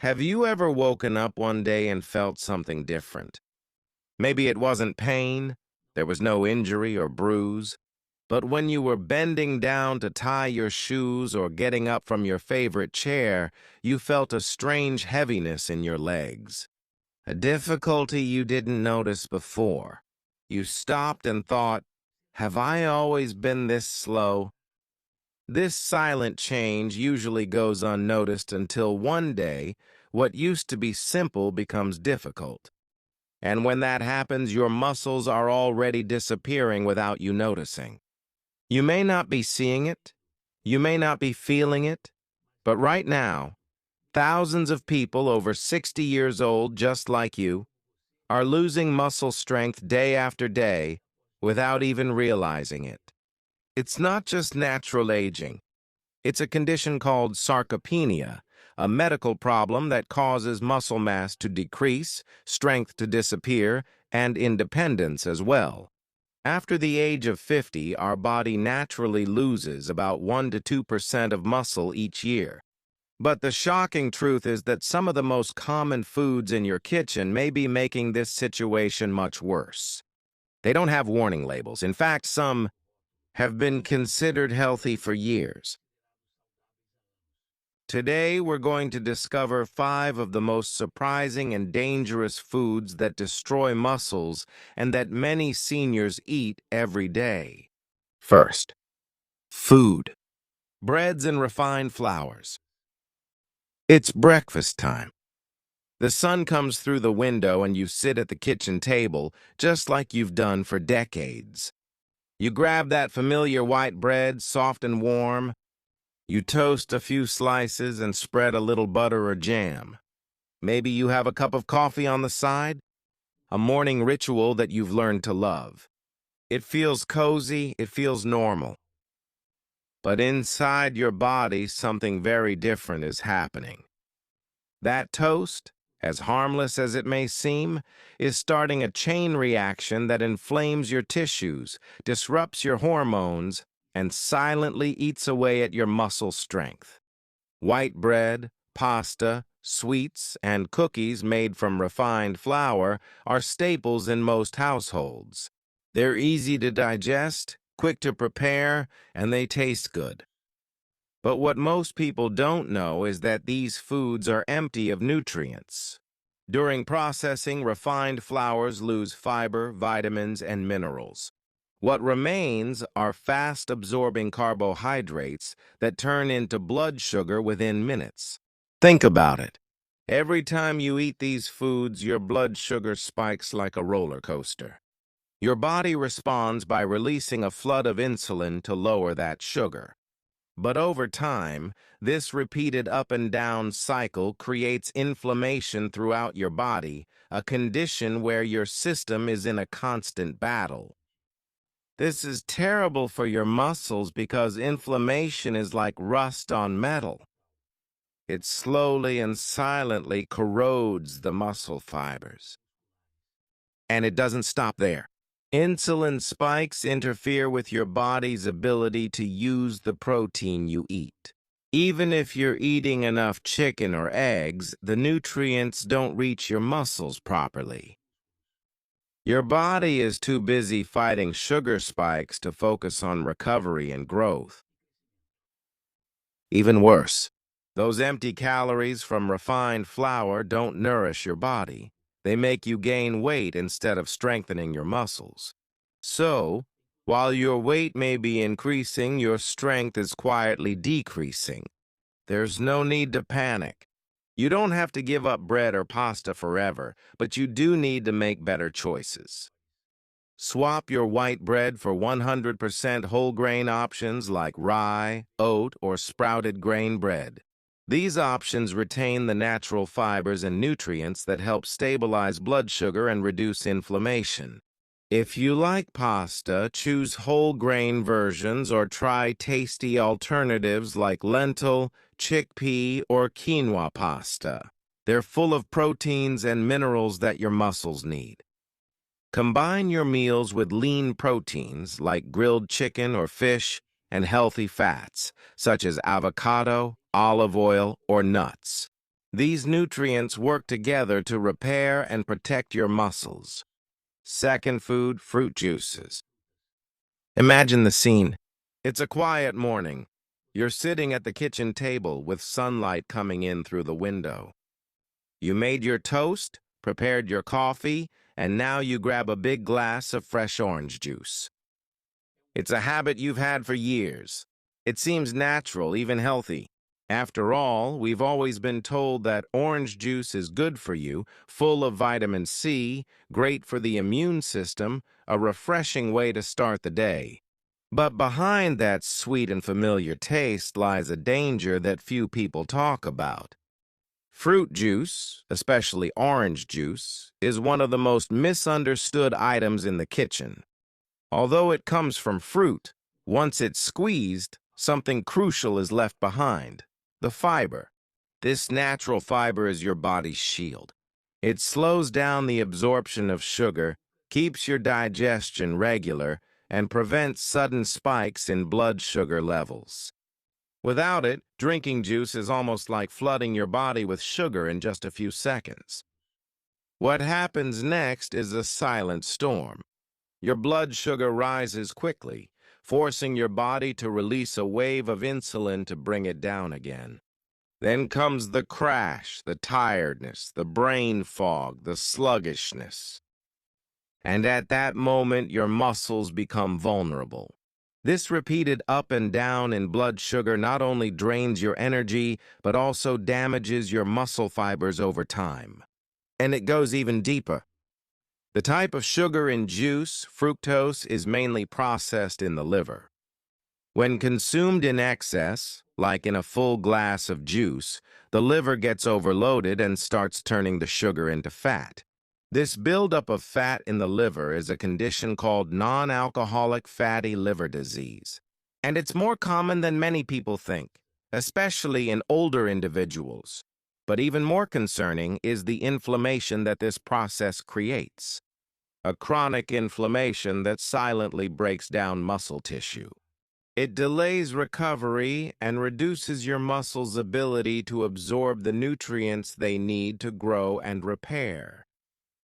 Have you ever woken up one day and felt something different? Maybe it wasn't pain, there was no injury or bruise, but when you were bending down to tie your shoes or getting up from your favorite chair, you felt a strange heaviness in your legs. A difficulty you didn't notice before. You stopped and thought, have I always been this slow? This silent change usually goes unnoticed until one day, what used to be simple becomes difficult. And when that happens, your muscles are already disappearing without you noticing. You may not be seeing it, you may not be feeling it, but right now, thousands of people over 60 years old, just like you, are losing muscle strength day after day without even realizing it. It's not just natural aging. It's a condition called sarcopenia, a medical problem that causes muscle mass to decrease, strength to disappear, and independence as well. After the age of 50, our body naturally loses about 1 to 2% of muscle each year. But the shocking truth is that some of the most common foods in your kitchen may be making this situation much worse. They don't have warning labels. In fact, some have been considered healthy for years. Today, we're going to discover 5 of the most surprising and dangerous foods that destroy muscles and that many seniors eat every day. First, food. Breads and refined flours. It's breakfast time. The sun comes through the window and you sit at the kitchen table just like you've done for decades. You grab that familiar white bread, soft and warm. You toast a few slices and spread a little butter or jam. Maybe you have a cup of coffee on the side, a morning ritual that you've learned to love. It feels cozy, it feels normal. But inside your body, something very different is happening. That toast, as harmless as it may seem, is starting a chain reaction that inflames your tissues, disrupts your hormones, and silently eats away at your muscle strength. White bread, pasta, sweets, and cookies made from refined flour are staples in most households. They're easy to digest, quick to prepare, and they taste good. But what most people don't know is that these foods are empty of nutrients. During processing, refined flours lose fiber, vitamins, and minerals. What remains are fast-absorbing carbohydrates that turn into blood sugar within minutes. Think about it. Every time you eat these foods, your blood sugar spikes like a roller coaster. Your body responds by releasing a flood of insulin to lower that sugar. But over time, this repeated up and down cycle creates inflammation throughout your body, a condition where your system is in a constant battle. This is terrible for your muscles because inflammation is like rust on metal. It slowly and silently corrodes the muscle fibers. And it doesn't stop there. Insulin spikes interfere with your body's ability to use the protein you eat. Even if you're eating enough chicken or eggs, the nutrients don't reach your muscles properly. Your body is too busy fighting sugar spikes to focus on recovery and growth. Even worse, those empty calories from refined flour don't nourish your body. They make you gain weight instead of strengthening your muscles. So, while your weight may be increasing, your strength is quietly decreasing. There's no need to panic. You don't have to give up bread or pasta forever, but you do need to make better choices. Swap your white bread for 100% whole grain options like rye, oat, or sprouted grain bread. These options retain the natural fibers and nutrients that help stabilize blood sugar and reduce inflammation. If you like pasta, choose whole grain versions or try tasty alternatives like lentil, chickpea, or quinoa pasta. They're full of proteins and minerals that your muscles need. Combine your meals with lean proteins like grilled chicken or fish and healthy fats, such as avocado, olive oil, or nuts. These nutrients work together to repair and protect your muscles. Second food, fruit juices. Imagine the scene. It's a quiet morning. You're sitting at the kitchen table with sunlight coming in through the window. You made your toast, prepared your coffee, and now you grab a big glass of fresh orange juice. It's a habit you've had for years. It seems natural, even healthy. After all, we've always been told that orange juice is good for you, full of vitamin C, great for the immune system, a refreshing way to start the day. But behind that sweet and familiar taste lies a danger that few people talk about. Fruit juice, especially orange juice, is one of the most misunderstood items in the kitchen. Although it comes from fruit, once it's squeezed, something crucial is left behind: the fiber. This natural fiber is your body's shield. It slows down the absorption of sugar, keeps your digestion regular, and prevents sudden spikes in blood sugar levels. Without it, drinking juice is almost like flooding your body with sugar in just a few seconds. What happens next is a silent storm. Your blood sugar rises quickly, forcing your body to release a wave of insulin to bring it down again. Then comes the crash, the tiredness, the brain fog, the sluggishness. And at that moment, your muscles become vulnerable. This repeated up and down in blood sugar not only drains your energy, but also damages your muscle fibers over time. And it goes even deeper. The type of sugar in juice, fructose, is mainly processed in the liver. When consumed in excess, like in a full glass of juice, the liver gets overloaded and starts turning the sugar into fat. This buildup of fat in the liver is a condition called non-alcoholic fatty liver disease. And it's more common than many people think, especially in older individuals. But even more concerning is the inflammation that this process creates. A chronic inflammation that silently breaks down muscle tissue. It delays recovery and reduces your muscles' ability to absorb the nutrients they need to grow and repair.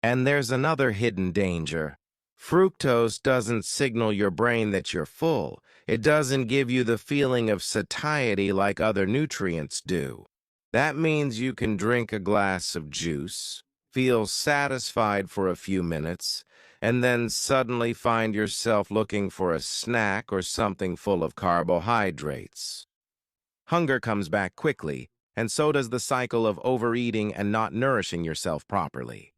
And there's another hidden danger. Fructose doesn't signal your brain that you're full. It doesn't give you the feeling of satiety like other nutrients do. That means you can drink a glass of juice, feel satisfied for a few minutes, and then suddenly find yourself looking for a snack or something full of carbohydrates. Hunger comes back quickly, and so does the cycle of overeating and not nourishing yourself properly.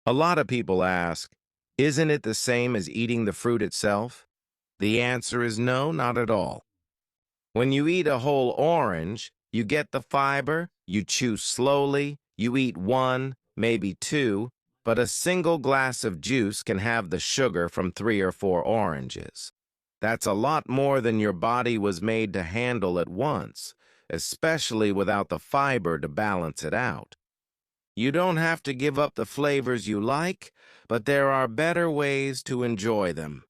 A lot of people ask, isn't it the same as eating the fruit itself? The answer is no, not at all. When you eat a whole orange, you get the fiber, you chew slowly, you eat one, maybe two, but a single glass of juice can have the sugar from 3 or 4 oranges. That's a lot more than your body was made to handle at once, especially without the fiber to balance it out. You don't have to give up the flavors you like, but there are better ways to enjoy them.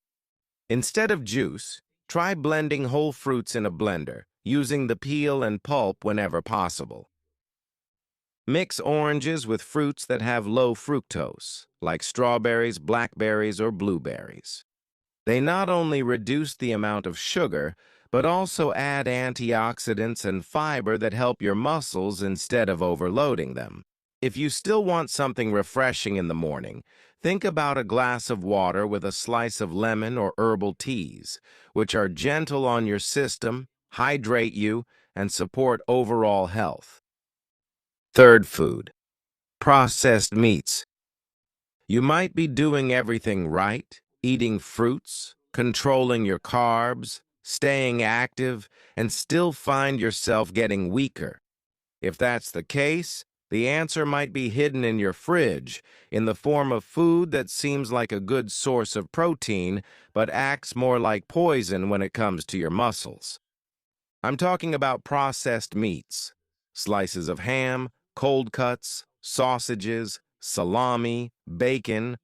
Instead of juice, try blending whole fruits in a blender, using the peel and pulp whenever possible. Mix oranges with fruits that have low fructose, like strawberries, blackberries, or blueberries. They not only reduce the amount of sugar, but also add antioxidants and fiber that help your muscles instead of overloading them. If you still want something refreshing in the morning, think about a glass of water with a slice of lemon or herbal teas, which are gentle on your system, hydrate you, and support overall health. Third food, processed meats. You might be doing everything right, eating fruits, controlling your carbs, staying active, and still find yourself getting weaker. If that's the case, the answer might be hidden in your fridge, in the form of food that seems like a good source of protein, but acts more like poison when it comes to your muscles. I'm talking about processed meats, slices of ham, cold cuts, sausages, salami, bacon,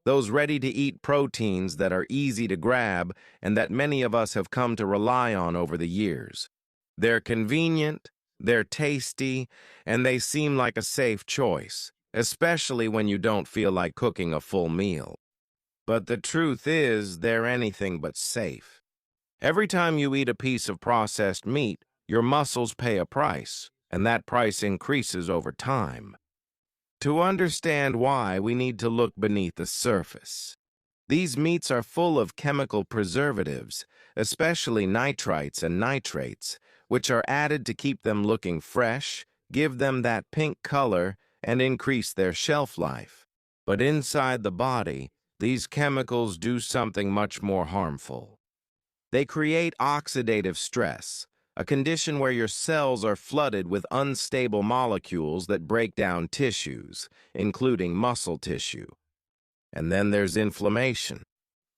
those ready-to-eat proteins that are easy to grab and that many of us have come to rely on over the years. They're convenient, They're tasty, and they seem like a safe choice, especially when you don't feel like cooking a full meal. But the truth is, they're anything but safe. Every time you eat a piece of processed meat, your muscles pay a price, and that price increases over time. To understand why, we need to look beneath the surface. These meats are full of chemical preservatives, especially nitrites and nitrates, which are added to keep them looking fresh, give them that pink color, and increase their shelf life. But inside the body, these chemicals do something much more harmful. They create oxidative stress, a condition where your cells are flooded with unstable molecules that break down tissues, including muscle tissue. And then there's inflammation.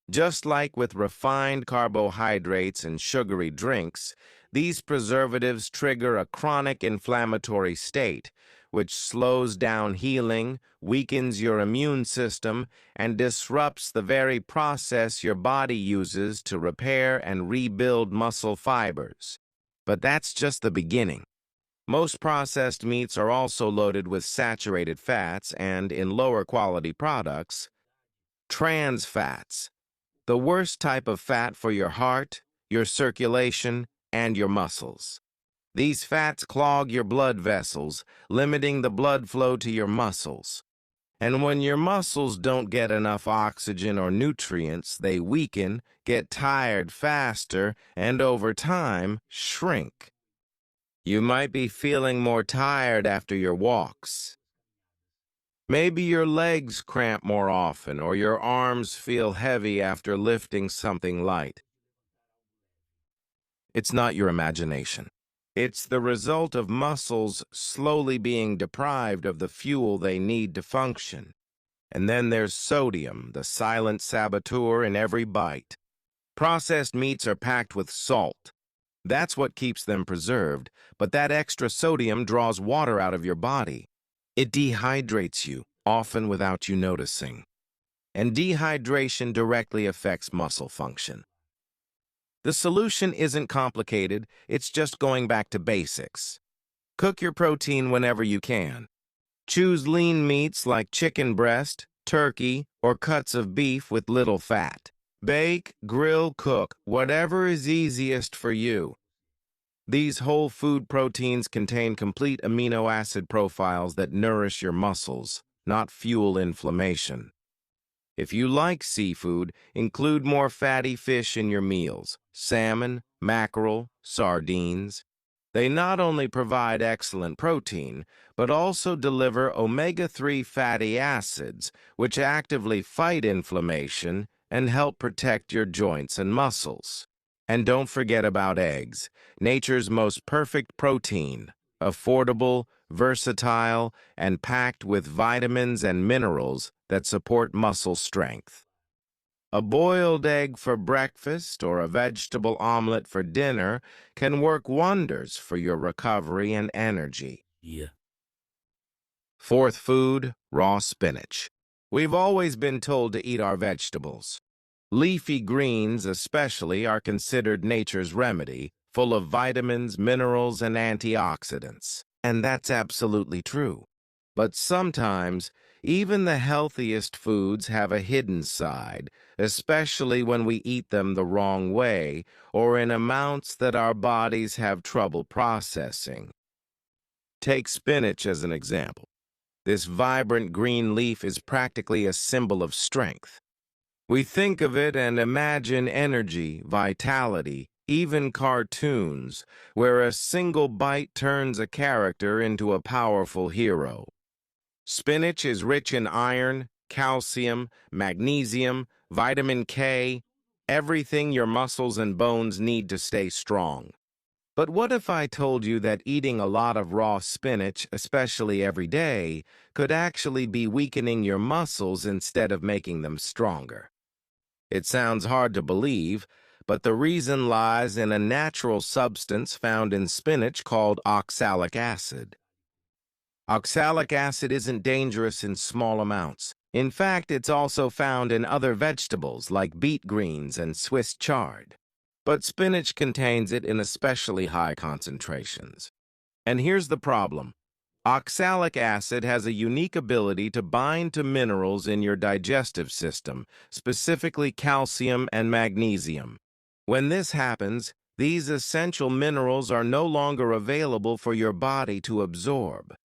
Just like with refined carbohydrates and sugary drinks, these preservatives trigger a chronic inflammatory state, which slows down healing, weakens your immune system, and disrupts the very process your body uses to repair and rebuild muscle fibers. But that's just the beginning. Most processed meats are also loaded with saturated fats and, in lower quality products, trans fats, the worst type of fat for your heart, your circulation, and your muscles. These fats clog your blood vessels, limiting the blood flow to your muscles. And when your muscles don't get enough oxygen or nutrients, they weaken, get tired faster, and over time, shrink. You might be feeling more tired after your walks. Maybe your legs cramp more often, or your arms feel heavy after lifting something light. It's not your imagination. It's the result of muscles slowly being deprived of the fuel they need to function. And then there's sodium, the silent saboteur in every bite. Processed meats are packed with salt. That's what keeps them preserved, but that extra sodium draws water out of your body. It dehydrates you, often without you noticing. And dehydration directly affects muscle function. The solution isn't complicated, it's just going back to basics. Cook your protein whenever you can. Choose lean meats like chicken breast, turkey, or cuts of beef with little fat. Bake, grill, cook, whatever is easiest for you. These whole food proteins contain complete amino acid profiles that nourish your muscles, not fuel inflammation. If you like seafood, include more fatty fish in your meals: salmon, mackerel, sardines. They not only provide excellent protein, but also deliver omega-3 fatty acids, which actively fight inflammation and help protect your joints and muscles. And don't forget about eggs, nature's most perfect protein, affordable, versatile, and packed with vitamins and minerals that support muscle strength. A boiled egg for breakfast or a vegetable omelet for dinner can work wonders for your recovery and energy. Yeah. Fourth food, raw spinach. We've always been told to eat our vegetables. Leafy greens, especially, are considered nature's remedy, full of vitamins, minerals, and antioxidants. And that's absolutely true. But sometimes, even the healthiest foods have a hidden side, especially when we eat them the wrong way or in amounts that our bodies have trouble processing. Take spinach as an example. This vibrant green leaf is practically a symbol of strength. We think of it and imagine energy, vitality, even cartoons, where a single bite turns a character into a powerful hero. Spinach is rich in iron, calcium, magnesium, vitamin K, everything your muscles and bones need to stay strong. But what if I told you that eating a lot of raw spinach, especially every day, could actually be weakening your muscles instead of making them stronger? It sounds hard to believe, but the reason lies in a natural substance found in spinach called oxalic acid. Oxalic acid isn't dangerous in small amounts. In fact, it's also found in other vegetables like beet greens and Swiss chard. But spinach contains it in especially high concentrations. And here's the problem. Oxalic acid has a unique ability to bind to minerals in your digestive system, specifically calcium and magnesium. When this happens, these essential minerals are no longer available for your body to absorb.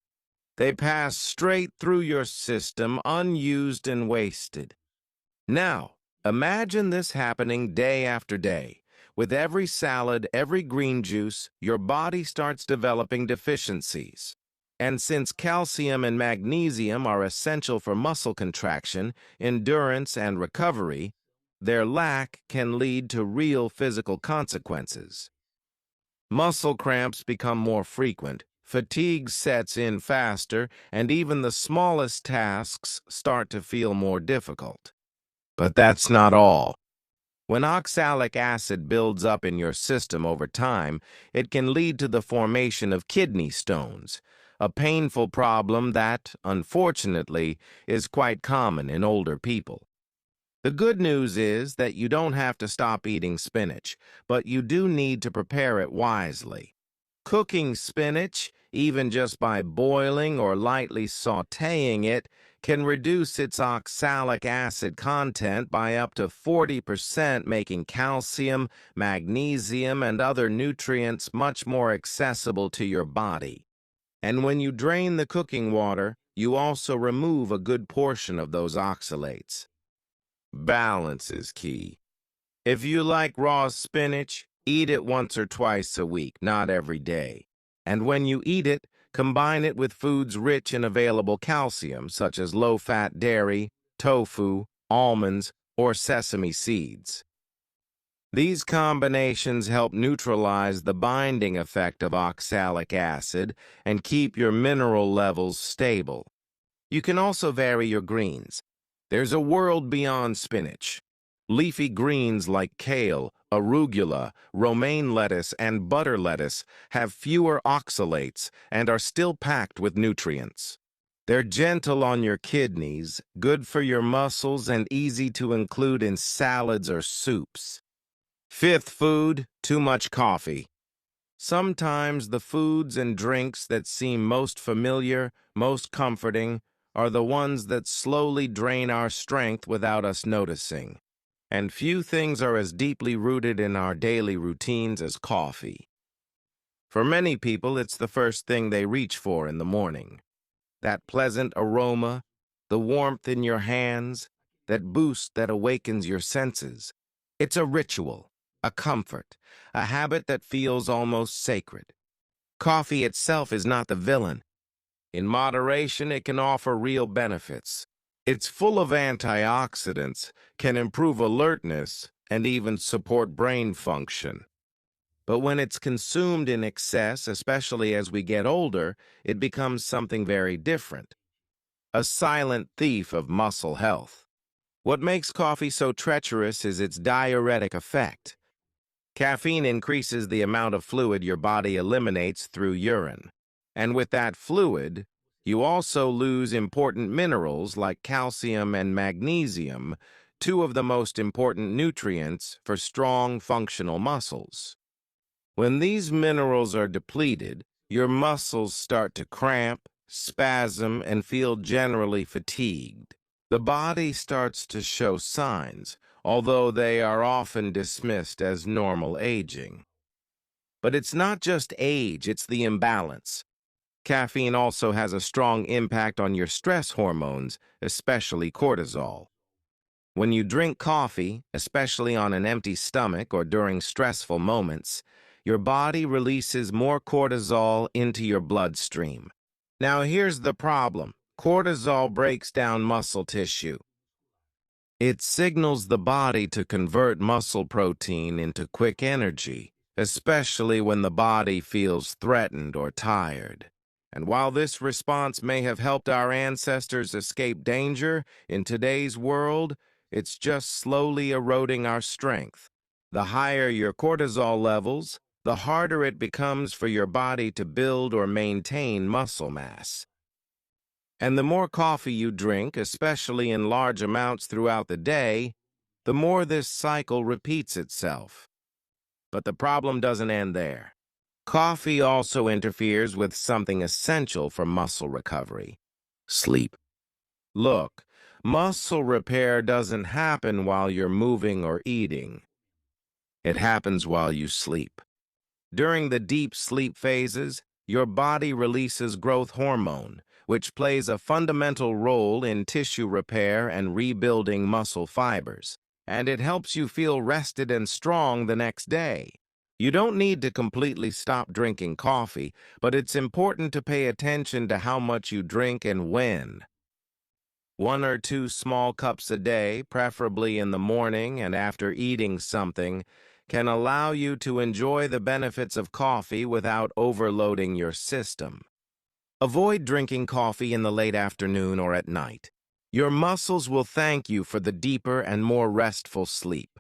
They pass straight through your system unused and wasted. Now, imagine this happening day after day. With every salad, every green juice, your body starts developing deficiencies. And since calcium and magnesium are essential for muscle contraction, endurance, and recovery, their lack can lead to real physical consequences. Muscle cramps become more frequent, fatigue sets in faster, and even the smallest tasks start to feel more difficult. But that's not all. When oxalic acid builds up in your system over time, it can lead to the formation of kidney stones, a painful problem that, unfortunately, is quite common in older people. The good news is that you don't have to stop eating spinach, but you do need to prepare it wisely. Cooking spinach, even just by boiling or lightly sautéing it, can reduce its oxalic acid content by up to 40%, making calcium, magnesium, and other nutrients much more accessible to your body. And when you drain the cooking water, you also remove a good portion of those oxalates. Balance is key. If you like raw spinach, eat it once or twice a week, not every day. And when you eat it, combine it with foods rich in available calcium, such as low-fat dairy, tofu, almonds, or sesame seeds. These combinations help neutralize the binding effect of oxalic acid and keep your mineral levels stable. You can also vary your greens. There's a world beyond spinach. Leafy greens like kale, arugula, romaine lettuce, and butter lettuce have fewer oxalates and are still packed with nutrients. They're gentle on your kidneys, good for your muscles, and easy to include in salads or soups. Fifth food, too much coffee. Sometimes the foods and drinks that seem most familiar, most comforting, are the ones that slowly drain our strength without us noticing. And few things are as deeply rooted in our daily routines as coffee. For many people, it's the first thing they reach for in the morning. That pleasant aroma, the warmth in your hands, that boost that awakens your senses. It's a ritual, a comfort, a habit that feels almost sacred. Coffee itself is not the villain. In moderation, it can offer real benefits. It's full of antioxidants, can improve alertness, and even support brain function. But when it's consumed in excess, especially as we get older, it becomes something very different. A silent thief of muscle health. What makes coffee so treacherous is its diuretic effect. Caffeine increases the amount of fluid your body eliminates through urine. And with that fluid, you also lose important minerals like calcium and magnesium, two of the most important nutrients for strong, functional muscles. When these minerals are depleted, your muscles start to cramp, spasm, and feel generally fatigued. The body starts to show signs, although they are often dismissed as normal aging. But it's not just age, it's the imbalance. Caffeine also has a strong impact on your stress hormones, especially cortisol. When you drink coffee, especially on an empty stomach or during stressful moments, your body releases more cortisol into your bloodstream. Now here's the problem. Cortisol breaks down muscle tissue. It signals the body to convert muscle protein into quick energy, especially when the body feels threatened or tired. And while this response may have helped our ancestors escape danger, in today's world, it's just slowly eroding our strength. The higher your cortisol levels, the harder it becomes for your body to build or maintain muscle mass. And the more coffee you drink, especially in large amounts throughout the day, the more this cycle repeats itself. But the problem doesn't end there. Coffee also interferes with something essential for muscle recovery: sleep. Look, muscle repair doesn't happen while you're moving or eating. It happens while you sleep. During the deep sleep phases, your body releases growth hormone, which plays a fundamental role in tissue repair and rebuilding muscle fibers, and it helps you feel rested and strong the next day. You don't need to completely stop drinking coffee, but it's important to pay attention to how much you drink and when. 1 or 2 small cups a day, preferably in the morning and after eating something, can allow you to enjoy the benefits of coffee without overloading your system. Avoid drinking coffee in the late afternoon or at night. Your muscles will thank you for the deeper and more restful sleep.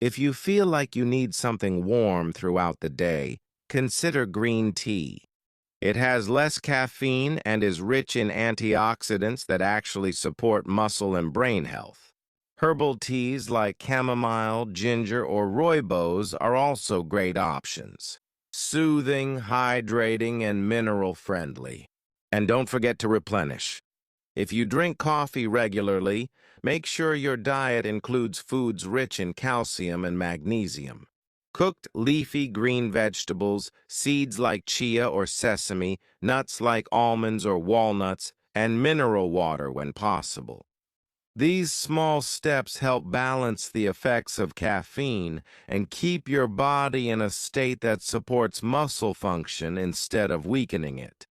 If you feel like you need something warm throughout the day, consider green tea. It has less caffeine and is rich in antioxidants that actually support muscle and brain health. Herbal teas like chamomile, ginger, or rooibos are also great options. Soothing, hydrating, and mineral-friendly. And don't forget to replenish. If you drink coffee regularly, make sure your diet includes foods rich in calcium and magnesium. Cooked leafy green vegetables, seeds like chia or sesame, nuts like almonds or walnuts, and mineral water when possible. These small steps help balance the effects of caffeine and keep your body in a state that supports muscle function instead of weakening it.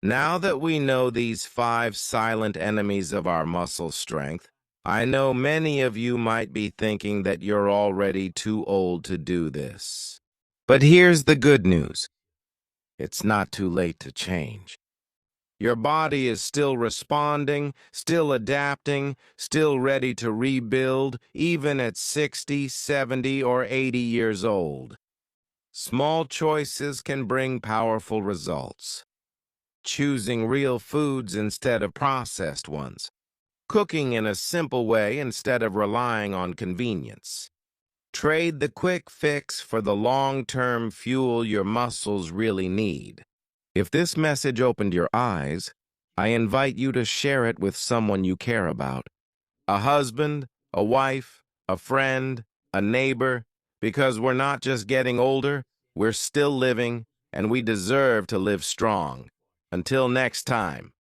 Now that we know these 5 silent enemies of our muscle strength, I know many of you might be thinking that you're already too old to do this. But here's the good news. It's not too late to change. Your body is still responding, still adapting, still ready to rebuild, even at 60, 70, or 80 years old. Small choices can bring powerful results. Choosing real foods instead of processed ones. Cooking in a simple way instead of relying on convenience. Trade the quick fix for the long-term fuel your muscles really need. If this message opened your eyes, I invite you to share it with someone you care about. A husband, a wife, a friend, a neighbor, because we're not just getting older, we're still living, and we deserve to live strong. Until next time.